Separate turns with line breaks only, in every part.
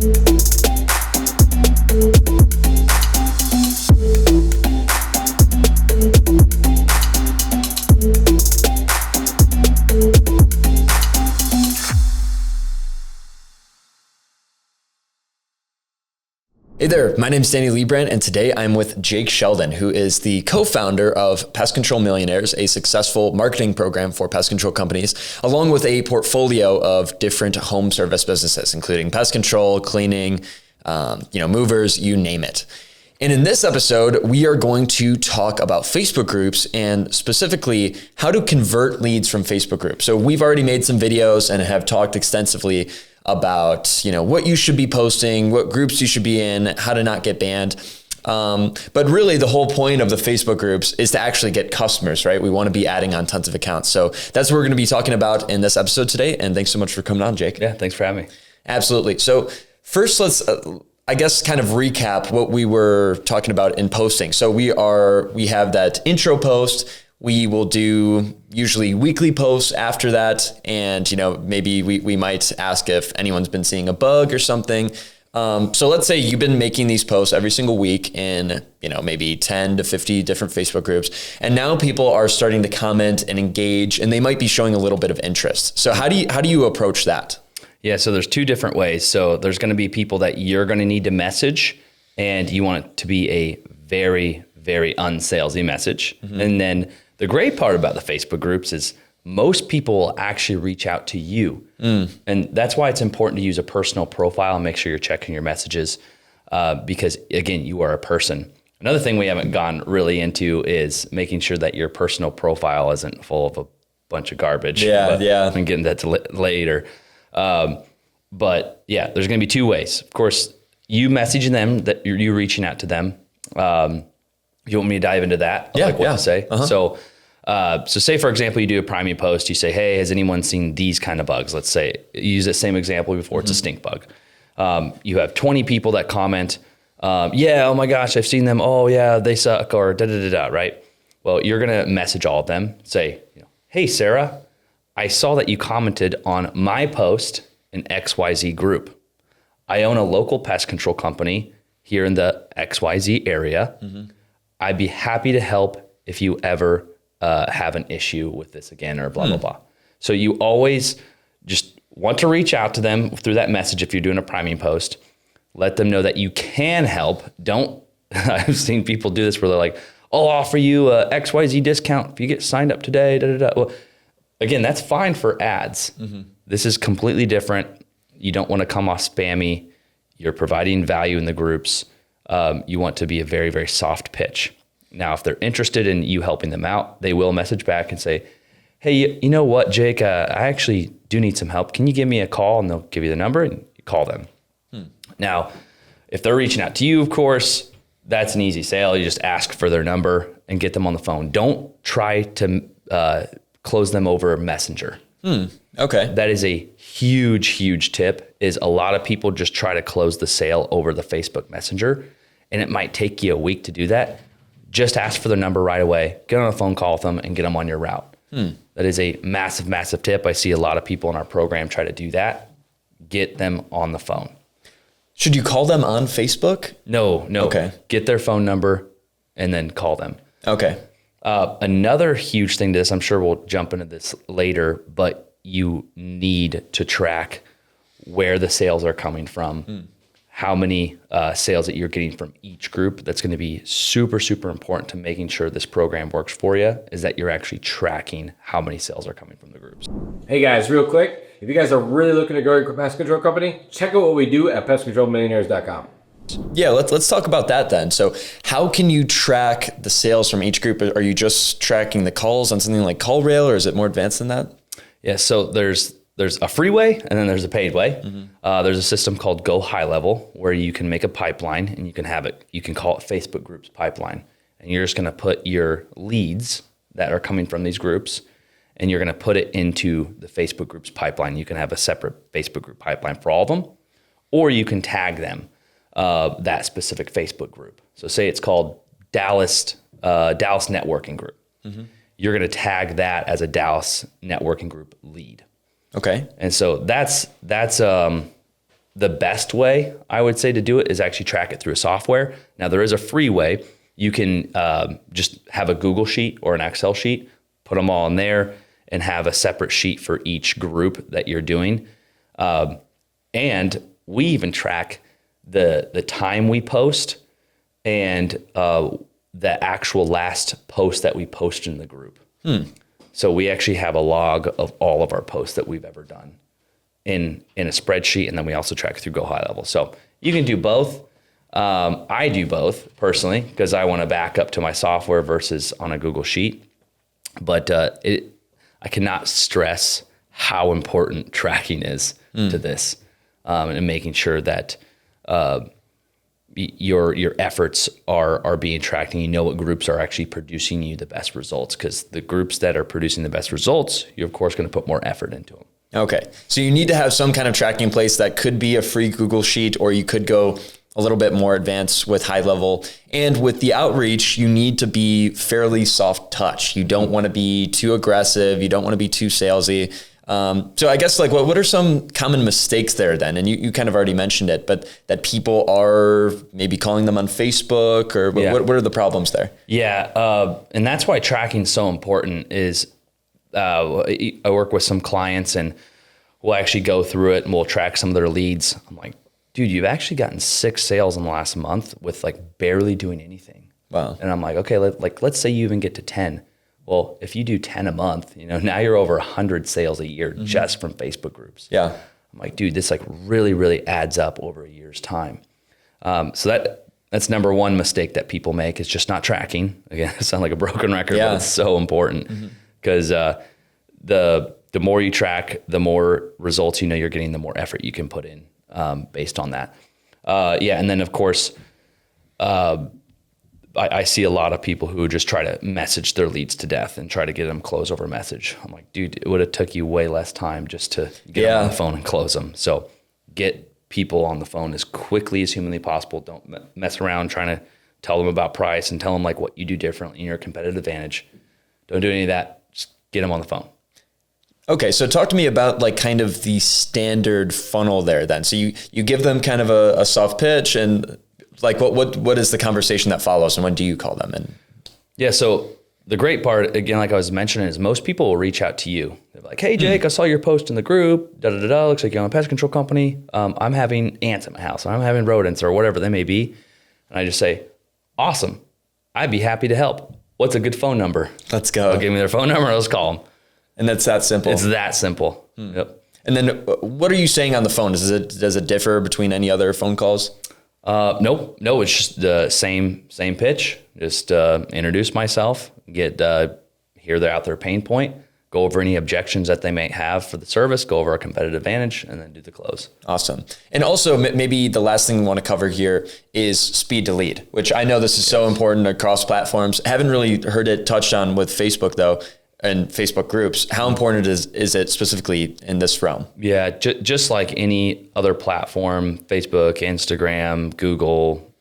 Hey there, my name is Danny Leibrandt, and today I'm with Jake Sheldon, who is the co-founder of Pest Control Millionaires, a successful marketing program for pest control companies, along with a portfolio of different home service businesses, including pest control, cleaning, movers, you name it. And in this episode, we are going to talk about Facebook groups and specifically how to convert leads from Facebook groups. So we've already made some videos and have talked extensively about, what you should be posting, what groups you should be in, how to not get banned. But really the whole point of the Facebook groups is to actually get customers, right? We want to be adding on tons of accounts. So that's what we're going to be talking about in this episode today. And thanks so much for coming on, Jake.
Yeah, thanks for having me.
Absolutely. So first, let's, kind of recap what we were talking about in posting. So we have that intro post. We will do usually weekly posts after that. And, maybe we might ask if anyone's been seeing a bug or something. So let's say you've been making these posts every single week in, maybe 10 to 50 different Facebook groups. And now people are starting to comment and engage, and they might be showing a little bit of interest. So how do you approach that?
Yeah, so there's two different ways. So there's going to be people that you're going to need to message, and you want it to be a very, very unsalesy message. Mm-hmm. And then the great part about the Facebook groups is most people will actually reach out to you. And that's why it's important to use a personal profile and make sure you're checking your messages because, again, you are a person. Another thing we haven't gone really into is making sure that your personal profile isn't full of a bunch of garbage.
Yeah.
I'm getting that to later. But yeah, there's going to be two ways. Of course, you messaging them, that you reaching out to them. You want me to dive into that?
Yeah,
like what to say?
Uh-huh.
So say, for example, you do a priming post. You say, hey, has anyone seen these kind of bugs? Let's say, you use the same example before. It's a stink bug. You have 20 people that comment, oh my gosh, I've seen them. Oh yeah, they suck, or da-da-da-da, right? Well, you're going to message all of them. Say, hey, Sarah, I saw that you commented on my post in XYZ group. I own a local pest control company here in the XYZ area. Mm-hmm. I'd be happy to help if you ever have an issue with this again or blah, blah, blah. So you always just want to reach out to them through that message if you're doing a priming post. Let them know that you can help. I've seen people do this where they're like, I'll offer you a XYZ discount if you get signed up today. Well, again, that's fine for ads. Mm-hmm. This is completely different. You don't want to come off spammy. You're providing value in the groups. You want to be a very, very soft pitch. Now, if they're interested in you helping them out, they will message back and say, hey, you know what, Jake, I actually do need some help. Can you give me a call? And they'll give you the number and you call them. Now, if they're reaching out to you, of course, that's an easy sale. You just ask for their number and get them on the phone. Don't try to close them over Messenger.
Okay.
That is a huge, huge tip. Is a lot of people just try to close the sale over the Facebook Messenger, and it might take you a week to do that. Just ask for their number right away, get on a phone call with them, and get them on your route. That is a massive, massive tip. I see a lot of people in our program try to do that. Get them on the phone.
Should you call them on Facebook?
No.
Okay.
Get their phone number and then call them.
Okay.
Another huge thing to this, I'm sure we'll jump into this later, but you need to track where the sales are coming from, how many sales that you're getting from each group. That's going to be super, super important to making sure this program works for you, is that you're actually tracking how many sales are coming from the groups.
Hey guys, real quick, if you guys are really looking to grow your pest control company, check out what we do at pestcontrolmillionaires.com.
Yeah, let's talk about that then. So how can you track the sales from each group? Are you just tracking the calls on something like CallRail, or is it more advanced than that?
Yeah, so there's a free way and then there's a paid way. There's a system called Go High Level where you can make a pipeline and you can call it Facebook Groups Pipeline. And you're just going to put your leads that are coming from these groups and you're going to put it into the Facebook Groups Pipeline. You can have a separate Facebook group pipeline for all of them, or you can tag them. That specific Facebook group. So say it's called Dallas Networking Group. You're going to tag that as a Dallas Networking Group lead.
Okay.
And so that's the best way I would say to do it is actually track it through a software. Now there is a free way. You can just have a Google sheet or an Excel sheet, put them all in there and have a separate sheet for each group that you're doing. And we even track the time we post and the actual last post that we posted in the group. So we actually have a log of all of our posts that we've ever done in a spreadsheet, and then we also track through Go High Level. So you can do both. I do both personally because I want to back up to my software versus on a Google Sheet. But I cannot stress how important tracking is to this, and making sure that your efforts are being tracked and you know what groups are actually producing you the best results, because the groups that are producing the best results, you're of course going to put more effort into them.
Okay. So you need to have some kind of tracking in place. That could be a free Google Sheet, or you could go a little bit more advanced with High Level. And with the outreach, you need to be fairly soft touch. You don't want to be too aggressive. You don't want to be too salesy. So I guess like what are some common mistakes there then? And you kind of already mentioned it, but that people are maybe calling them on Facebook, or what are the problems there?
Yeah. And that's why tracking is so important is, I work with some clients and we'll actually go through it and we'll track some of their leads. I'm like, dude, you've actually gotten 6 sales in the last month with like barely doing anything.
Wow.
And I'm like, okay, let's say you even get to 10. Well, if you do 10 a month, now you're over 100 sales a year just from Facebook groups.
Yeah.
I'm like, dude, this like really, really adds up over a year's time. So that's number one mistake that people make is just not tracking. Again, I sound like a broken record, but it's so important because the more you track, the more results you're getting, the more effort you can put in based on that. And then of course, I see a lot of people who just try to message their leads to death and try to get them close over message. I'm like, dude, it would have took you way less time just to get them on the phone and close them. So get people on the phone as quickly as humanly possible. Don't mess around trying to tell them about price and tell them like what you do differently and your competitive advantage. Don't do any of that. Just get them on the phone.
Okay, so talk to me about like kind of the standard funnel there then. So you give them kind of a soft pitch, and like what is the conversation that follows, and when do you call them in? Yeah,
so the great part, again, like I was mentioning, is most people will reach out to you. They're like, hey, Jake, I saw your post in the group, looks like you own a pest control company. I'm having ants at my house, or I'm having rodents, or whatever they may be. And I just say, awesome, I'd be happy to help. What's a good phone number?
Let's go.
They'll give me their phone number, let's call them.
And that's that simple.
It's that simple. Yep.
And then what are you saying on the phone? Does it differ between any other phone calls?
No, it's just the same pitch. Just introduce myself, hear their pain point, go over any objections that they may have for the service, go over our competitive advantage, and then do the close.
Awesome. And also maybe the last thing we want to cover here is speed to lead, which I know this is so important across platforms. I haven't really heard it touched on with Facebook though, and Facebook groups. How important is it specifically in this realm? Yeah,
just like any other platform, Facebook, Instagram, Google,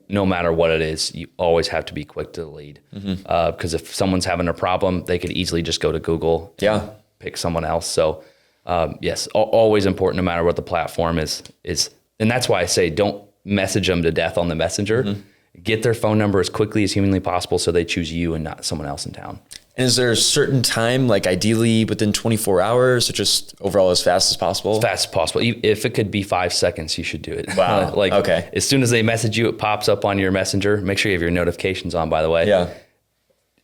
no matter what it is, you always have to be quick to the lead. Because if someone's having a problem, they could easily just go to Google and pick someone else. So yes, always important no matter what the platform is. And that's why I say don't message them to death on the messenger. Get their phone number as quickly as humanly possible so they choose you and not someone else in town.
And is there a certain time, like ideally within 24 hours, or just overall as fast as possible?
As fast as possible. If it could be 5 seconds, you should do it.
Wow. Okay.
As soon as they message you, it pops up on your messenger. Make sure you have your notifications on, by the way.
Yeah.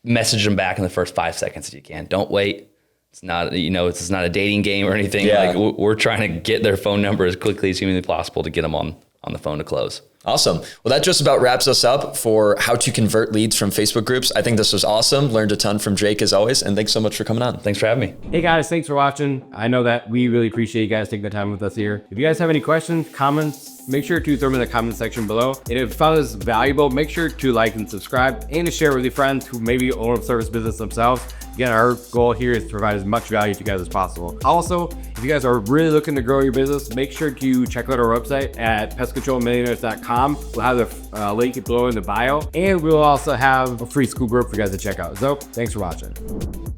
Message them back in the first 5 seconds that you can. Don't wait. It's not, it's not a dating game or anything.
Yeah.
Like we're trying to get their phone number as quickly as humanly possible to get them on the phone to close.
Awesome. Well, that just about wraps us up for how to convert leads from Facebook groups. I think this was awesome. Learned a ton from Jake as always. And thanks so much for coming on.
Thanks for having me.
Hey guys, thanks for watching. I know that we really appreciate you guys taking the time with us here. If you guys have any questions, comments, make sure to throw them in the comment section below. And if you found this valuable, make sure to like and subscribe and to share with your friends who maybe own a service business themselves. Again, our goal here is to provide as much value to you guys as possible. Also, if you guys are really looking to grow your business, make sure to check out our website at pestcontrolmillionaires.com. We'll have the link below in the bio, and we'll also have a free school group for you guys to check out. So, thanks for watching.